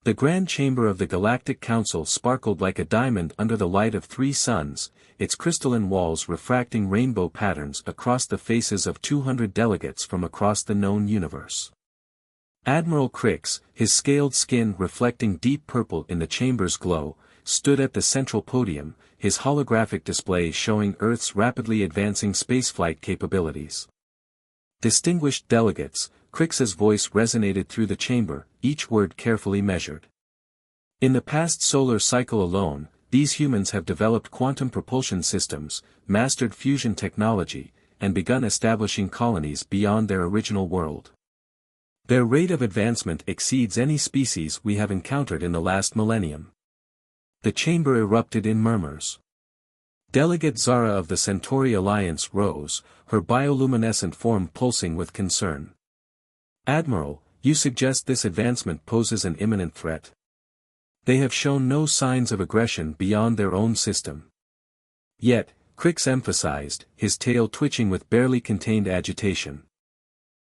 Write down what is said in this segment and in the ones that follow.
The grand chamber of the Galactic Council sparkled like a diamond under the light of 3 suns, its crystalline walls refracting rainbow patterns across the faces of 200 delegates from across the known universe. Admiral Crix, his scaled skin reflecting deep purple in the chamber's glow, stood at the central podium, his holographic display showing Earth's rapidly advancing spaceflight capabilities. Distinguished delegates, Crix's voice resonated through the chamber, each word carefully measured. In the past solar cycle alone, these humans have developed quantum propulsion systems, mastered fusion technology, and begun establishing colonies beyond their original world. Their rate of advancement exceeds any species we have encountered in the last millennium. The chamber erupted in murmurs. Delegate Zara of the Centauri Alliance rose, her bioluminescent form pulsing with concern. Admiral, you suggest this advancement poses an imminent threat. They have shown no signs of aggression beyond their own system. Yet, Crix emphasized, his tail twitching with barely contained agitation.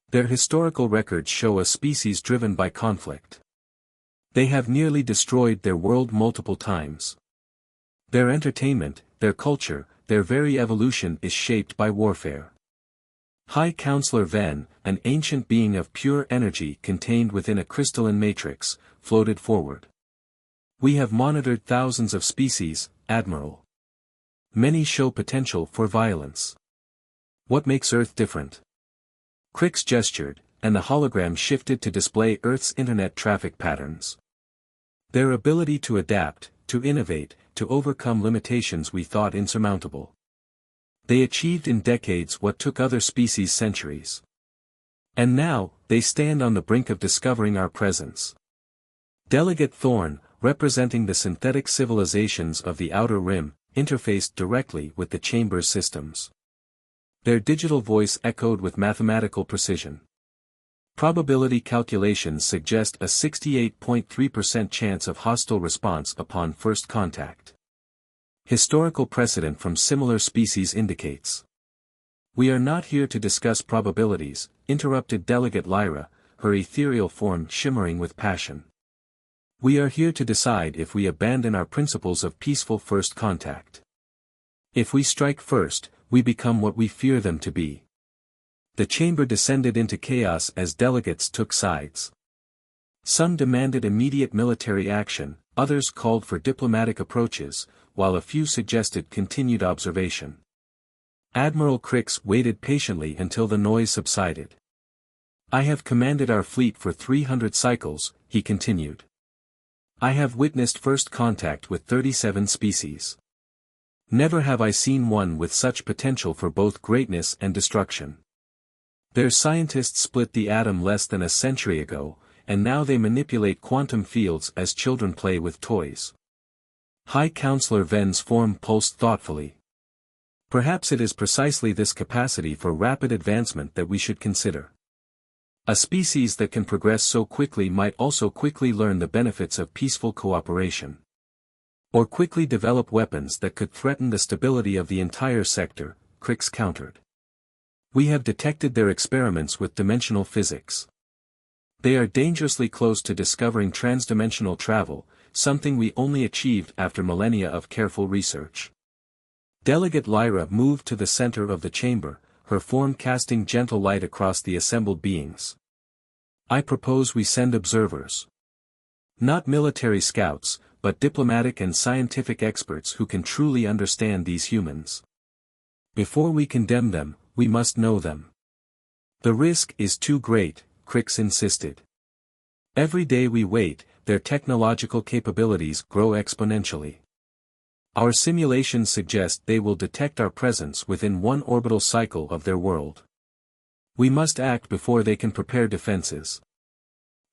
Their historical records show a species driven by conflict. They have nearly destroyed their world multiple times. Their entertainment, their culture, their very evolution is shaped by warfare. High Counselor Ven, an ancient being of pure energy contained within a crystalline matrix, floated forward. We have monitored thousands of species, Admiral. Many show potential for violence. What makes Earth different? Crix gestured, and the hologram shifted to display Earth's internet traffic patterns. Their ability to adapt, to innovate, to overcome limitations we thought insurmountable. They achieved in decades what took other species centuries. And now, they stand on the brink of discovering our presence. Delegate Thorn, representing the synthetic civilizations of the Outer Rim, interfaced directly with the chamber's systems. Their digital voice echoed with mathematical precision. Probability calculations suggest a 68.3% chance of hostile response upon first contact. Historical precedent from similar species indicates. We are not here to discuss probabilities, interrupted Delegate Lyra, her ethereal form shimmering with passion. We are here to decide if we abandon our principles of peaceful first contact. If we strike first, we become what we fear them to be. The chamber descended into chaos as delegates took sides. Some demanded immediate military action, others called for diplomatic approaches, while a few suggested continued observation. Admiral Crix waited patiently until the noise subsided. I have commanded our fleet for 300 cycles, he continued. I have witnessed first contact with 37 species. Never have I seen one with such potential for both greatness and destruction. Their scientists split the atom less than a century ago, and now they manipulate quantum fields as children play with toys. High Counselor Ven's form pulsed thoughtfully. Perhaps it is precisely this capacity for rapid advancement that we should consider. A species that can progress so quickly might also quickly learn the benefits of peaceful cooperation. Or quickly develop weapons that could threaten the stability of the entire sector, Crix countered. We have detected their experiments with dimensional physics. They are dangerously close to discovering transdimensional travel, something we only achieved after millennia of careful research. Delegate Lyra moved to the center of the chamber, her form casting gentle light across the assembled beings. I propose we send observers. Not military scouts, but diplomatic and scientific experts who can truly understand these humans. Before we condemn them, we must know them. The risk is too great, Crix insisted. Every day we wait, their technological capabilities grow exponentially. Our simulations suggest they will detect our presence within one orbital cycle of their world. We must act before they can prepare defenses.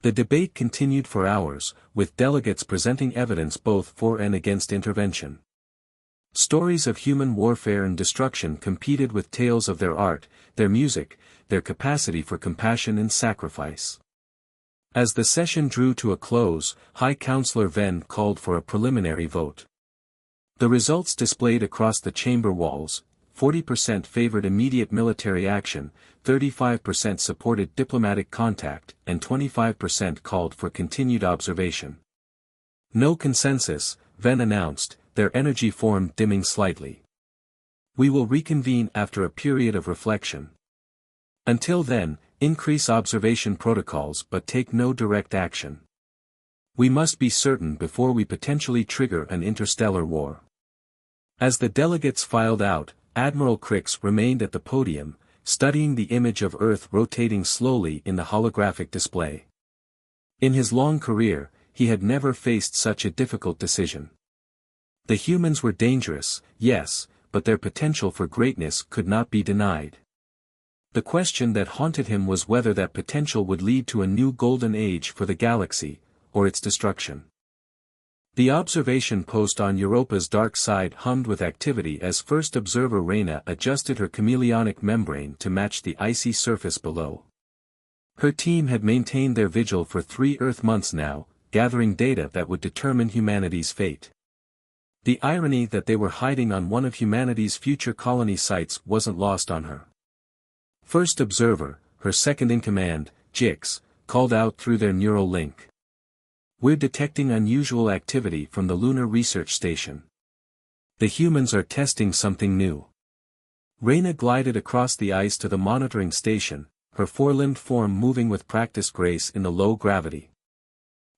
The debate continued for hours, with delegates presenting evidence both for and against intervention. Stories of human warfare and destruction competed with tales of their art, their music, their capacity for compassion and sacrifice. As the session drew to a close, High Counselor Ven called for a preliminary vote. The results displayed across the chamber walls: 40% favored immediate military action, 35% supported diplomatic contact, and 25% called for continued observation. No consensus, Ven announced, their energy form dimming slightly. We will reconvene after a period of reflection. Until then, increase observation protocols but take no direct action. We must be certain before we potentially trigger an interstellar war. As the delegates filed out, Admiral Crix remained at the podium, studying the image of Earth rotating slowly in the holographic display. In his long career, he had never faced such a difficult decision. The humans were dangerous, yes, but their potential for greatness could not be denied. The question that haunted him was whether that potential would lead to a new golden age for the galaxy, or its destruction. The observation post on Europa's dark side hummed with activity as first observer Reyna adjusted her chameleonic membrane to match the icy surface below. Her team had maintained their vigil for 3 Earth months now, gathering data that would determine humanity's fate. The irony that they were hiding on one of humanity's future colony sites wasn't lost on her. First observer, her second-in-command, Jix, called out through their neural link. We're detecting unusual activity from the Lunar Research Station. The humans are testing something new. Reyna glided across the ice to the monitoring station, her four-limbed form moving with practiced grace in the low gravity.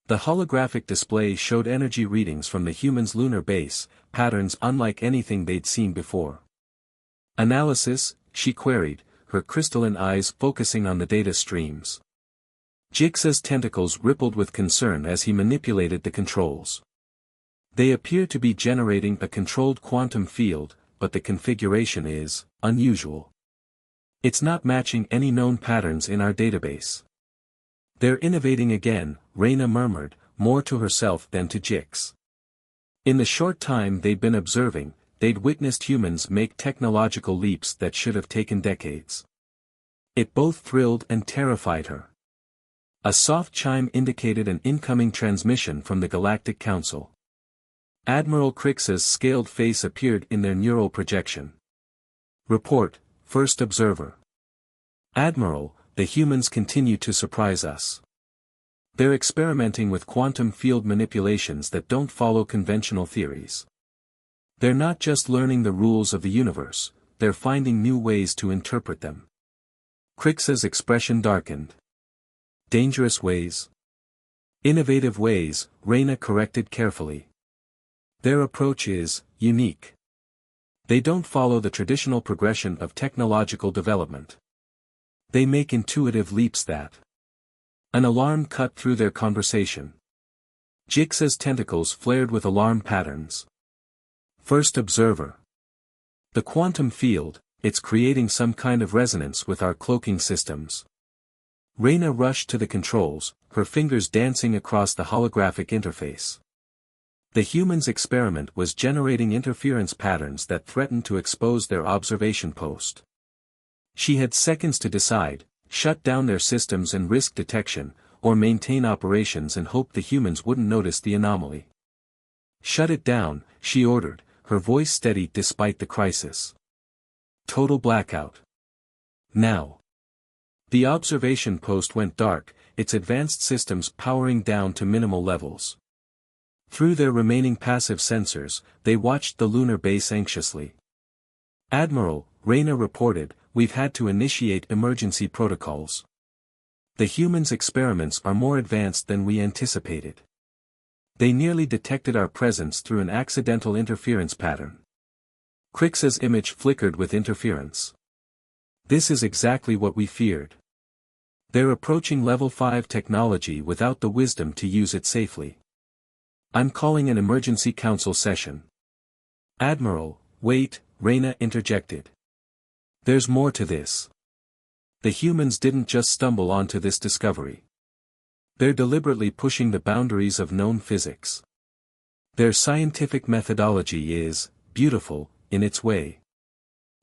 The holographic display showed energy readings from the humans' lunar base, patterns unlike anything they'd seen before. Analysis, she queried, her crystalline eyes focusing on the data streams. Jix's tentacles rippled with concern as he manipulated the controls. They appear to be generating a controlled quantum field, but the configuration is unusual. It's not matching any known patterns in our database. They're innovating again, Reyna murmured, more to herself than to Jix. In the short time they'd been observing, they'd witnessed humans make technological leaps that should have taken decades. It both thrilled and terrified her. A soft chime indicated an incoming transmission from the Galactic Council. Admiral Crix's scaled face appeared in their neural projection. Report, First Observer. Admiral, the humans continue to surprise us. They're experimenting with quantum field manipulations that don't follow conventional theories. They're not just learning the rules of the universe, they're finding new ways to interpret them. Crix's expression darkened. Dangerous ways? Innovative ways, Reyna corrected carefully. Their approach is unique. They don't follow the traditional progression of technological development. They make intuitive leaps that. An alarm cut through their conversation. Jix's tentacles flared with alarm patterns. First Observer. The quantum field, it's creating some kind of resonance with our cloaking systems. Reyna rushed to the controls, her fingers dancing across the holographic interface. The humans' experiment was generating interference patterns that threatened to expose their observation post. She had seconds to decide, shut down their systems and risk detection, or maintain operations and hope the humans wouldn't notice the anomaly. Shut it down, she ordered, her voice steady despite the crisis. Total blackout. Now. The observation post went dark, its advanced systems powering down to minimal levels. Through their remaining passive sensors, they watched the lunar base anxiously. Admiral, Reyna reported, we've had to initiate emergency protocols. The humans' experiments are more advanced than we anticipated. They nearly detected our presence through an accidental interference pattern. Crix's image flickered with interference. This is exactly what we feared. They're approaching level 5 technology without the wisdom to use it safely. I'm calling an emergency council session. Admiral, wait, Reyna interjected. There's more to this. The humans didn't just stumble onto this discovery. They're deliberately pushing the boundaries of known physics. Their scientific methodology is beautiful, in its way.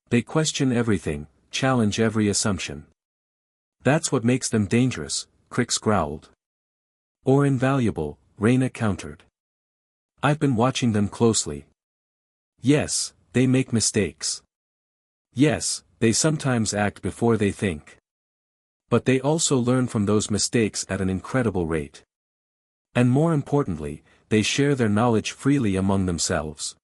They question everything, challenge every assumption. That's what makes them dangerous, Crix growled. Or invaluable, Reyna countered. I've been watching them closely. Yes, they make mistakes. Yes, they sometimes act before they think. But they also learn from those mistakes at an incredible rate. And more importantly, they share their knowledge freely among themselves.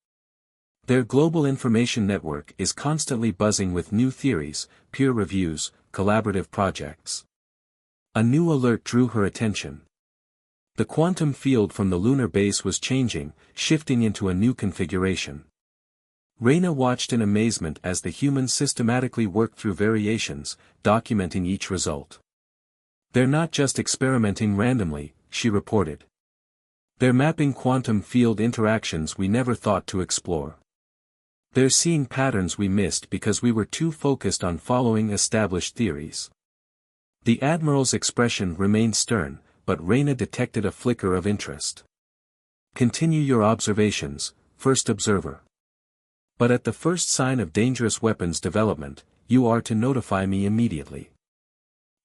Their global information network is constantly buzzing with new theories, peer reviews, collaborative projects. A new alert drew her attention. The quantum field from the lunar base was changing, shifting into a new configuration. Reyna watched in amazement as the humans systematically worked through variations, documenting each result. "They're not just experimenting randomly," she reported. "They're mapping quantum field interactions we never thought to explore. They're seeing patterns we missed because we were too focused on following established theories." The Admiral's expression remained stern, but Reyna detected a flicker of interest. "Continue your observations, first observer. But at the first sign of dangerous weapons development, you are to notify me immediately."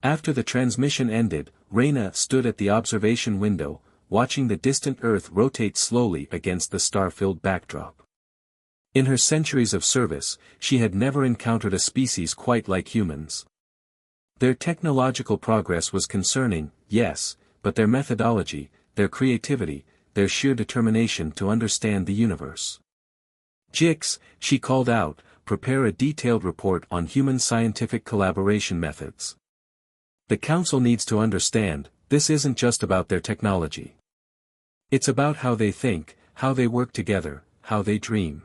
After the transmission ended, Reyna stood at the observation window, watching the distant Earth rotate slowly against the star-filled backdrop. In her centuries of service, she had never encountered a species quite like humans. Their technological progress was concerning, yes, but their methodology, their creativity, their sheer determination to understand the universe. "Jix," she called out, "prepare a detailed report on human scientific collaboration methods. The Council needs to understand, this isn't just about their technology. It's about how they think, how they work together, how they dream."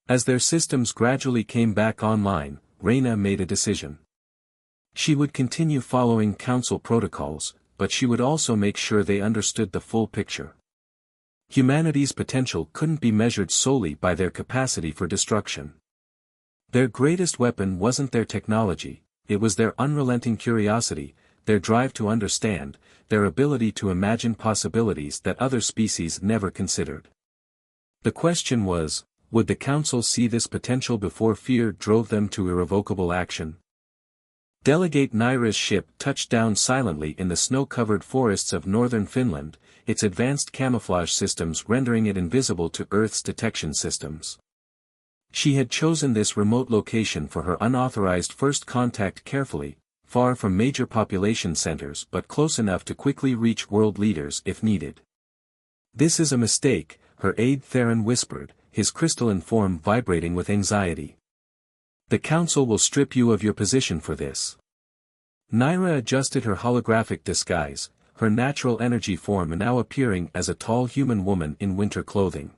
As their systems gradually came back online, Reyna made a decision. She would continue following Council protocols, but she would also make sure they understood the full picture. Humanity's potential couldn't be measured solely by their capacity for destruction. Their greatest weapon wasn't their technology, it was their unrelenting curiosity, their drive to understand, their ability to imagine possibilities that other species never considered. The question was, would the Council see this potential before fear drove them to irrevocable action? Delegate Naira's ship touched down silently in the snow-covered forests of northern Finland, its advanced camouflage systems rendering it invisible to Earth's detection systems. She had chosen this remote location for her unauthorized first contact carefully, far from major population centers but close enough to quickly reach world leaders if needed. "This is a mistake," her aide Theron whispered, his crystalline form vibrating with anxiety. "The Council will strip you of your position for this." Naira adjusted her holographic disguise, her natural energy form now appearing as a tall human woman in winter clothing.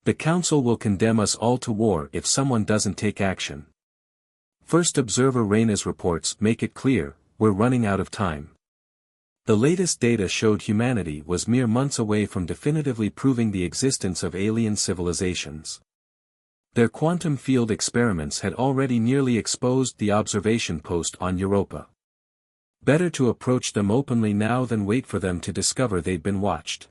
"The Council will condemn us all to war if someone doesn't take action. First Observer Reyna's reports make it clear, we're running out of time." The latest data showed humanity was mere months away from definitively proving the existence of alien civilizations. Their quantum field experiments had already nearly exposed the observation post on Europa. Better to approach them openly now than wait for them to discover they'd been watched.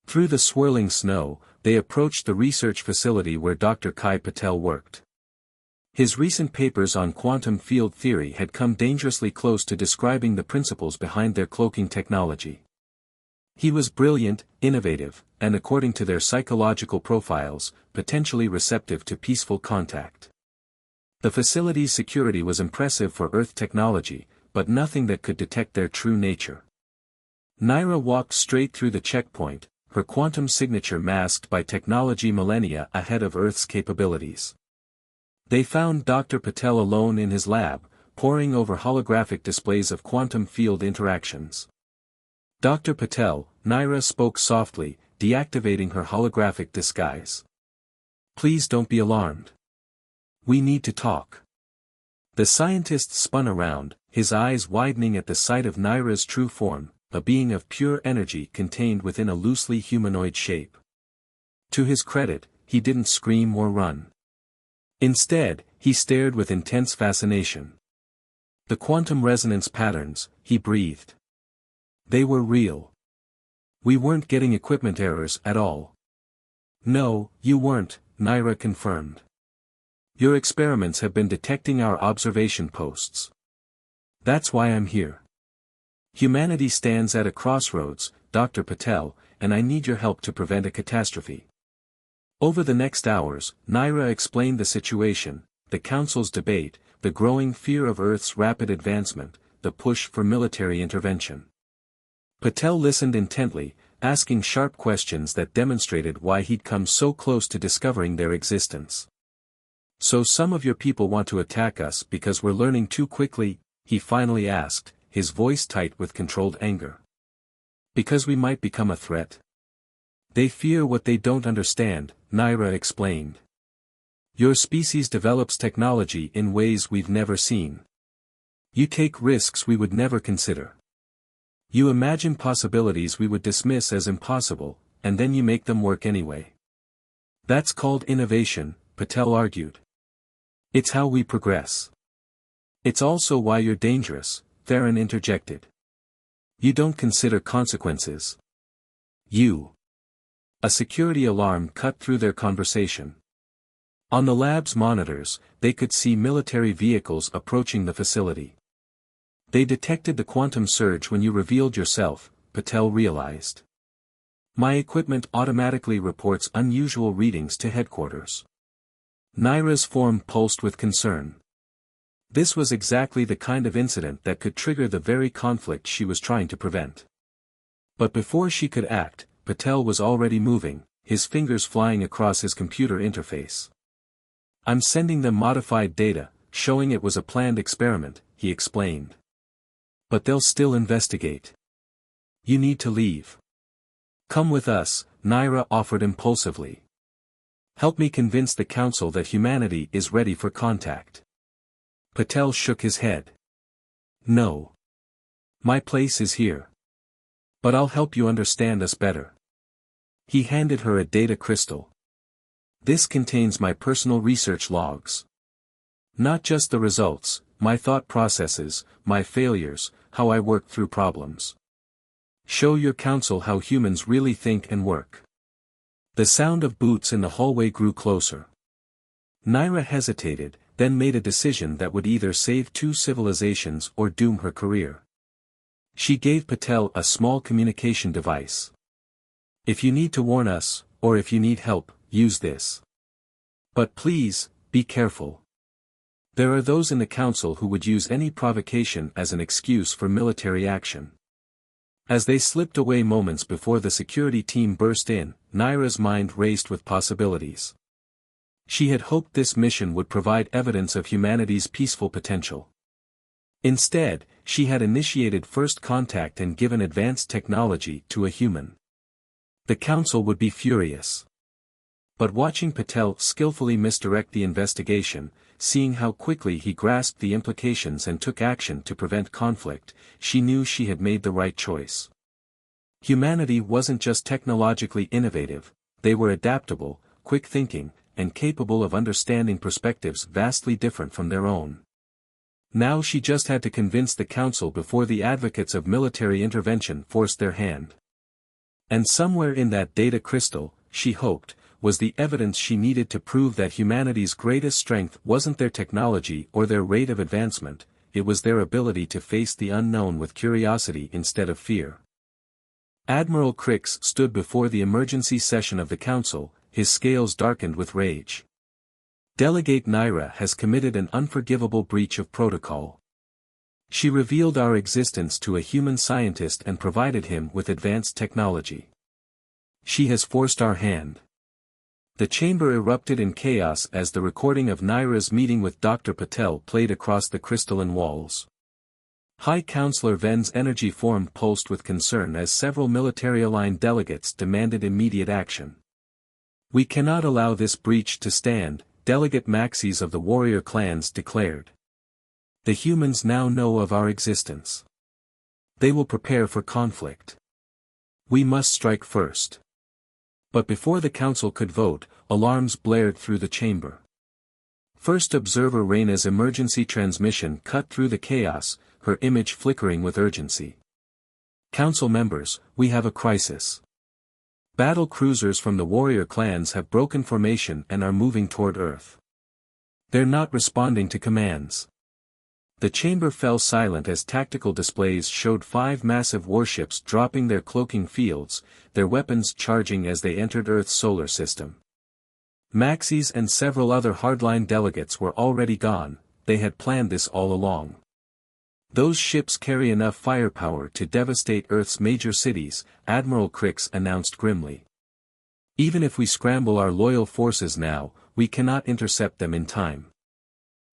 Through the swirling snow, they approached the research facility where Dr. Kai Patel worked. His recent papers on quantum field theory had come dangerously close to describing the principles behind their cloaking technology. He was brilliant, innovative, and according to their psychological profiles, potentially receptive to peaceful contact. The facility's security was impressive for Earth technology, but nothing that could detect their true nature. Naira walked straight through the checkpoint, her quantum signature masked by technology millennia ahead of Earth's capabilities. They found Dr. Patel alone in his lab, poring over holographic displays of quantum field interactions. "Dr. Patel," Naira spoke softly, deactivating her holographic disguise. "Please don't be alarmed. We need to talk." The scientist spun around, his eyes widening at the sight of Naira's true form, a being of pure energy contained within a loosely humanoid shape. To his credit, he didn't scream or run. Instead, he stared with intense fascination. "The quantum resonance patterns," he breathed. "They were real. We weren't getting equipment errors at all." "No, you weren't," Naira confirmed. "Your experiments have been detecting our observation posts. That's why I'm here. Humanity stands at a crossroads, Dr. Patel, and I need your help to prevent a catastrophe." Over the next hours, Naira explained the situation, the Council's debate, the growing fear of Earth's rapid advancement, the push for military intervention. Patel listened intently, asking sharp questions that demonstrated why he'd come so close to discovering their existence. "So some of your people want to attack us because we're learning too quickly?" he finally asked, his voice tight with controlled anger. "Because we might become a threat?" "They fear what they don't understand," Naira explained. "Your species develops technology in ways we've never seen. You take risks we would never consider. You imagine possibilities we would dismiss as impossible, and then you make them work anyway. That's called innovation," Patel argued. "It's how we progress." "It's also why you're dangerous," Theron interjected. "You don't consider consequences. You." A security alarm cut through their conversation. On the lab's monitors, they could see military vehicles approaching the facility. "They detected the quantum surge when you revealed yourself," Patel realized. "My equipment automatically reports unusual readings to headquarters." Naira's form pulsed with concern. This was exactly the kind of incident that could trigger the very conflict she was trying to prevent. But before she could act, Patel was already moving, his fingers flying across his computer interface. "I'm sending them modified data, showing it was a planned experiment," he explained. "But they'll still investigate. You need to leave." "Come with us," Naira offered impulsively. "Help me convince the Council that humanity is ready for contact." Patel shook his head. "No. My place is here. But I'll help you understand us better." He handed her a data crystal. "This contains my personal research logs. Not just the results, my thought processes, my failures, how I work through problems. Show your Council how humans really think and work." The sound of boots in the hallway grew closer. Naira hesitated, then made a decision that would either save two civilizations or doom her career. She gave Patel a small communication device. "If you need to warn us, or if you need help, use this. But please, be careful. There are those in the Council who would use any provocation as an excuse for military action." As they slipped away moments before the security team burst in, Naira's mind raced with possibilities. She had hoped this mission would provide evidence of humanity's peaceful potential. Instead, she had initiated first contact and given advanced technology to a human. The Council would be furious. But watching Patel skillfully misdirect the investigation, seeing how quickly he grasped the implications and took action to prevent conflict, she knew she had made the right choice. Humanity wasn't just technologically innovative, they were adaptable, quick-thinking, and capable of understanding perspectives vastly different from their own. Now she just had to convince the Council before the advocates of military intervention forced their hand. And somewhere in that data crystal, she hoped, was the evidence she needed to prove that humanity's greatest strength wasn't their technology or their rate of advancement, it was their ability to face the unknown with curiosity instead of fear. Admiral Crix stood before the emergency session of the Council, his scales darkened with rage. "Delegate Naira has committed an unforgivable breach of protocol. She revealed our existence to a human scientist and provided him with advanced technology. She has forced our hand." The chamber erupted in chaos as the recording of Naira's meeting with Dr. Patel played across the crystalline walls. High Counselor Ven's energy form pulsed with concern as several military-aligned delegates demanded immediate action. "We cannot allow this breach to stand," Delegate Maxis of the warrior clans declared. "The humans now know of our existence. They will prepare for conflict. We must strike first." But before the Council could vote, alarms blared through the chamber. First Observer Reyna's emergency transmission cut through the chaos, her image flickering with urgency. "Council members, we have a crisis. Battle cruisers from the warrior clans have broken formation and are moving toward Earth. They're not responding to commands." The chamber fell silent as tactical displays showed 5 massive warships dropping their cloaking fields, their weapons charging as they entered Earth's solar system. Maxis and several other hardline delegates were already gone, they had planned this all along. Those ships carry enough firepower to devastate Earth's major cities, Admiral Crix announced grimly. Even if we scramble our loyal forces now, we cannot intercept them in time.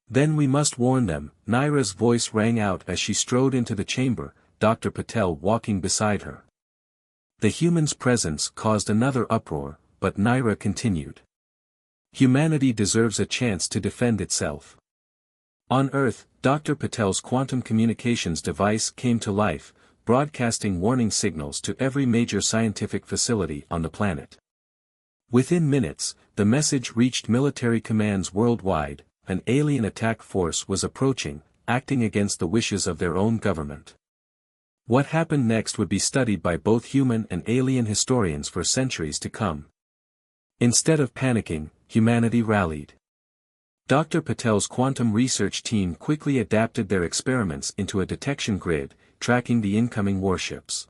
Then we must warn them, Naira's voice rang out as she strode into the chamber, Dr. Patel walking beside her. The human's presence caused another uproar, but Naira continued. Humanity deserves a chance to defend itself. On Earth, Dr. Patel's quantum communications device came to life, broadcasting warning signals to every major scientific facility on the planet. Within minutes, the message reached military commands worldwide. An alien attack force was approaching, acting against the wishes of their own government. What happened next would be studied by both human and alien historians for centuries to come. Instead of panicking, humanity rallied. Dr. Patel's quantum research team quickly adapted their experiments into a detection grid, tracking the incoming warships.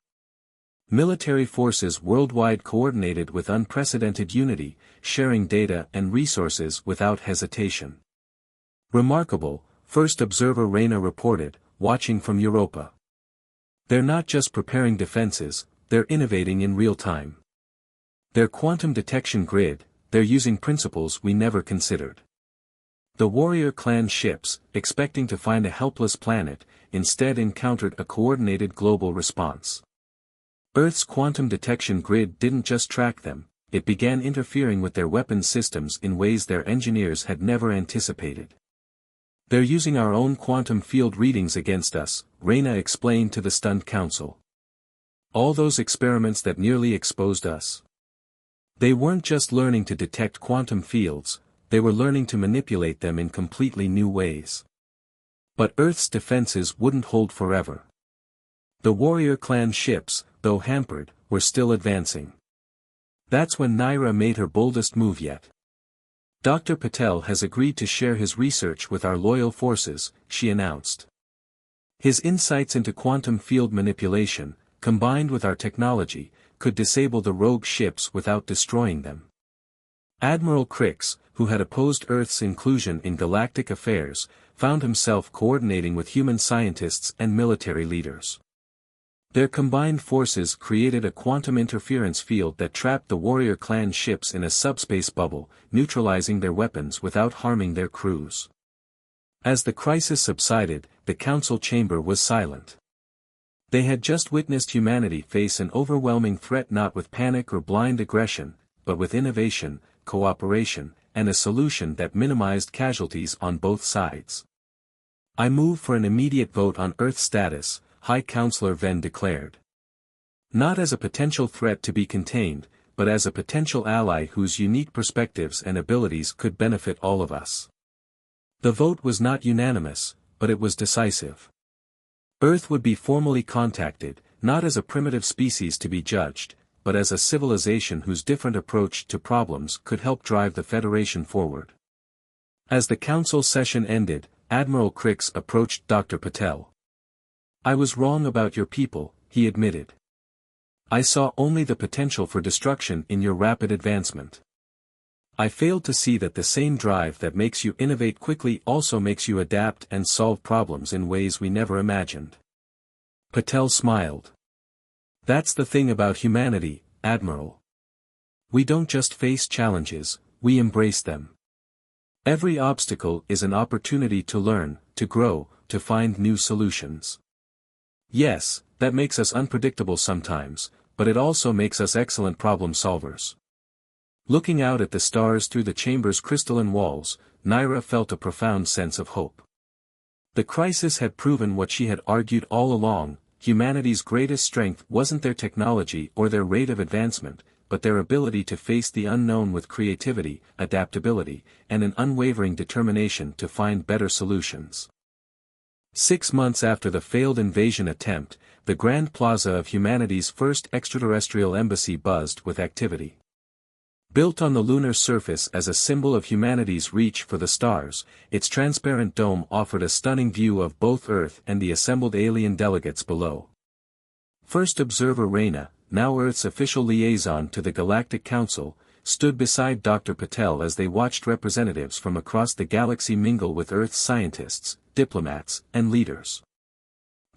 Military forces worldwide coordinated with unprecedented unity, sharing data and resources without hesitation. Remarkable, First Observer Reina reported, watching from Europa. They're not just preparing defenses, they're innovating in real time. Their quantum detection grid, they're using principles we never considered. The warrior clan ships, expecting to find a helpless planet, instead encountered a coordinated global response. Earth's quantum detection grid didn't just track them, it began interfering with their weapons systems in ways their engineers had never anticipated. They're using our own quantum field readings against us, Reina explained to the stunned council. All those experiments that nearly exposed us. They weren't just learning to detect quantum fields, they were learning to manipulate them in completely new ways. But Earth's defenses wouldn't hold forever. The warrior clan ships, though hampered, were still advancing. That's when Naira made her boldest move yet. Dr. Patel has agreed to share his research with our loyal forces, she announced. His insights into quantum field manipulation, combined with our technology, could disable the rogue ships without destroying them. Admiral Crix, who had opposed Earth's inclusion in galactic affairs, found himself coordinating with human scientists and military leaders. Their combined forces created a quantum interference field that trapped the warrior clan ships in a subspace bubble, neutralizing their weapons without harming their crews. As the crisis subsided, the council chamber was silent. They had just witnessed humanity face an overwhelming threat not with panic or blind aggression, but with innovation, cooperation, and a solution that minimized casualties on both sides. I move for an immediate vote on Earth status, High Counselor Venn declared. Not as a potential threat to be contained, but as a potential ally whose unique perspectives and abilities could benefit all of us. The vote was not unanimous, but it was decisive. Earth would be formally contacted, not as a primitive species to be judged, but as a civilization whose different approach to problems could help drive the Federation forward. As the council session ended, Admiral Crix approached Dr. Patel. I was wrong about your people, he admitted. I saw only the potential for destruction in your rapid advancement. I failed to see that the same drive that makes you innovate quickly also makes you adapt and solve problems in ways we never imagined. Patel smiled. That's the thing about humanity, Admiral. We don't just face challenges, we embrace them. Every obstacle is an opportunity to learn, to grow, to find new solutions. Yes, that makes us unpredictable sometimes, but it also makes us excellent problem solvers. Looking out at the stars through the chamber's crystalline walls, Naira felt a profound sense of hope. The crisis had proven what she had argued all along: humanity's greatest strength wasn't their technology or their rate of advancement, but their ability to face the unknown with creativity, adaptability, and an unwavering determination to find better solutions. 6 months after the failed invasion attempt, the Grand Plaza of humanity's first extraterrestrial embassy buzzed with activity. Built on the lunar surface as a symbol of humanity's reach for the stars, its transparent dome offered a stunning view of both Earth and the assembled alien delegates below. First Observer Reina, now Earth's official liaison to the Galactic Council, stood beside Dr. Patel as they watched representatives from across the galaxy mingle with Earth's scientists, diplomats, and leaders.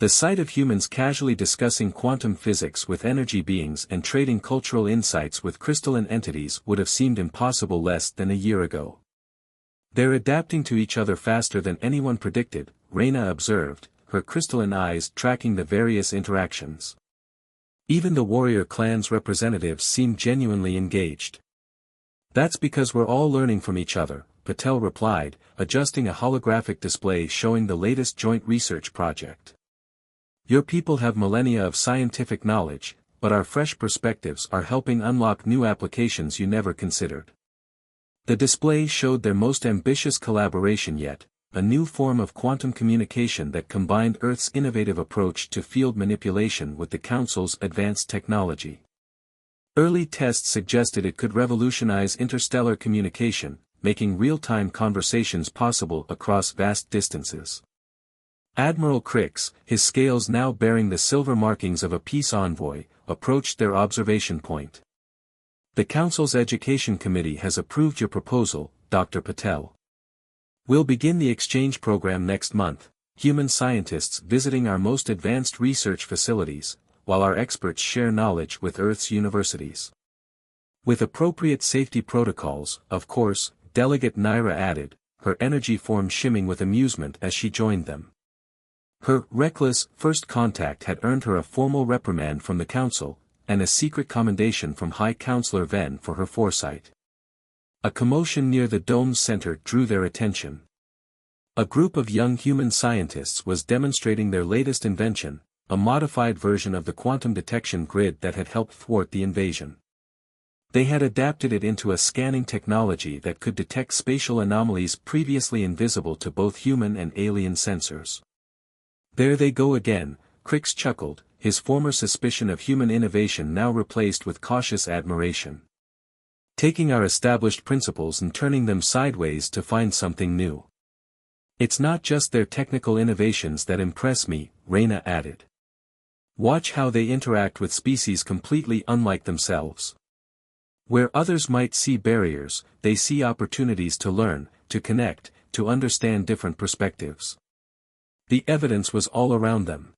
The sight of humans casually discussing quantum physics with energy beings and trading cultural insights with crystalline entities would have seemed impossible less than a year ago. "They're adapting to each other faster than anyone predicted," Reyna observed, her crystalline eyes tracking the various interactions. Even the warrior clan's representatives seemed genuinely engaged. "That's because we're all learning from each other," Patel replied, adjusting a holographic display showing the latest joint research project. "Your people have millennia of scientific knowledge, but our fresh perspectives are helping unlock new applications you never considered." The display showed their most ambitious collaboration yet, a new form of quantum communication that combined Earth's innovative approach to field manipulation with the Council's advanced technology. Early tests suggested it could revolutionize interstellar communication, making real-time conversations possible across vast distances. Admiral Crix, his scales now bearing the silver markings of a peace envoy, approached their observation point. "The Council's Education Committee has approved your proposal, Dr. Patel. We'll begin the exchange program next month, human scientists visiting our most advanced research facilities, while our experts share knowledge with Earth's universities. With appropriate safety protocols, of course," Delegate Naira added, her energy form shimming with amusement as she joined them. Her reckless first contact had earned her a formal reprimand from the Council, and a secret commendation from High Counselor Ven for her foresight. A commotion near the dome's center drew their attention. A group of young human scientists was demonstrating their latest invention, a modified version of the quantum detection grid that had helped thwart the invasion. They had adapted it into a scanning technology that could detect spatial anomalies previously invisible to both human and alien sensors. "There they go again," Crix chuckled, his former suspicion of human innovation now replaced with cautious admiration. "Taking our established principles and turning them sideways to find something new. It's not just their technical innovations that impress me," Reyna added. "Watch how they interact with species completely unlike themselves. Where others might see barriers, they see opportunities to learn, to connect, to understand different perspectives." The evidence was all around them.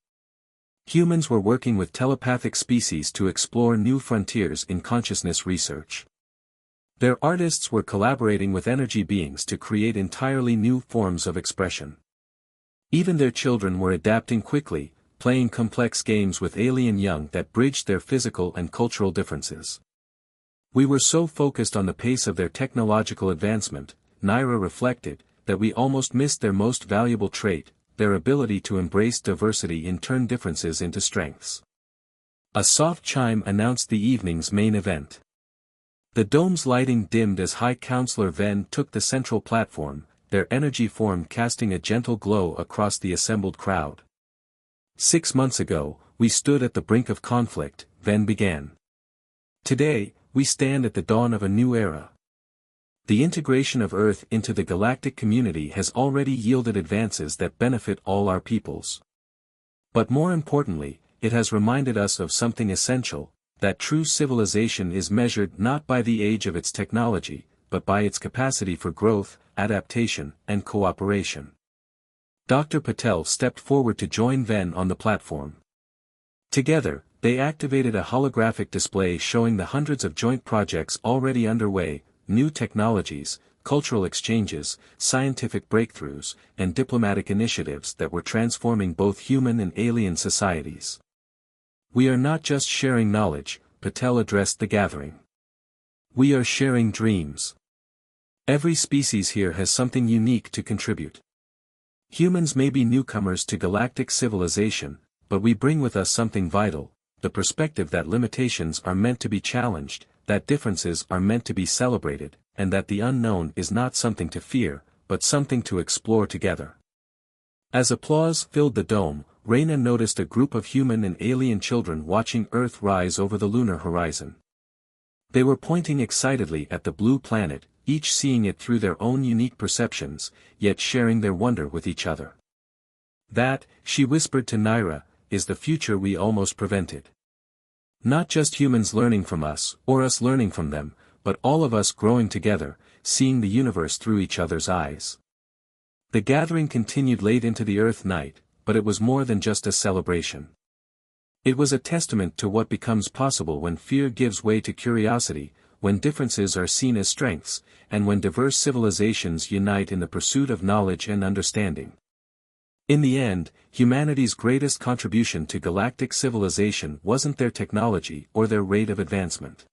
Humans were working with telepathic species to explore new frontiers in consciousness research. Their artists were collaborating with energy beings to create entirely new forms of expression. Even their children were adapting quickly, playing complex games with alien young that bridged their physical and cultural differences. "We were so focused on the pace of their technological advancement," Naira reflected, "that we almost missed their most valuable trait, their ability to embrace diversity and turn differences into strengths." A soft chime announced the evening's main event. The dome's lighting dimmed as High Counselor Ven took the central platform, their energy form casting a gentle glow across the assembled crowd. "6 months ago, we stood at the brink of conflict," Ven began. "Today, we stand at the dawn of a new era. The integration of Earth into the galactic community has already yielded advances that benefit all our peoples. But more importantly, it has reminded us of something essential, that true civilization is measured not by the age of its technology, but by its capacity for growth, adaptation, and cooperation." Dr. Patel stepped forward to join Ven on the platform. Together, they activated a holographic display showing the hundreds of joint projects already underway, new technologies, cultural exchanges, scientific breakthroughs, and diplomatic initiatives that were transforming both human and alien societies. "We are not just sharing knowledge," Patel addressed the gathering. "We are sharing dreams. Every species here has something unique to contribute. Humans may be newcomers to galactic civilization, but we bring with us something vital, the perspective that limitations are meant to be challenged, that differences are meant to be celebrated, and that the unknown is not something to fear, but something to explore together." As applause filled the dome, Reyna noticed a group of human and alien children watching Earth rise over the lunar horizon. They were pointing excitedly at the blue planet, each seeing it through their own unique perceptions, yet sharing their wonder with each other. "That," she whispered to Naira, "is the future we almost prevented. Not just humans learning from us, or us learning from them, but all of us growing together, seeing the universe through each other's eyes." The gathering continued late into the Earth night, but it was more than just a celebration. It was a testament to what becomes possible when fear gives way to curiosity, when differences are seen as strengths, and when diverse civilizations unite in the pursuit of knowledge and understanding. In the end, humanity's greatest contribution to galactic civilization wasn't their technology or their rate of advancement.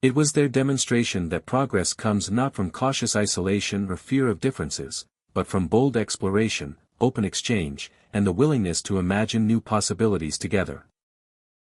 It was their demonstration that progress comes not from cautious isolation or fear of differences, but from bold exploration, open exchange, and the willingness to imagine new possibilities together.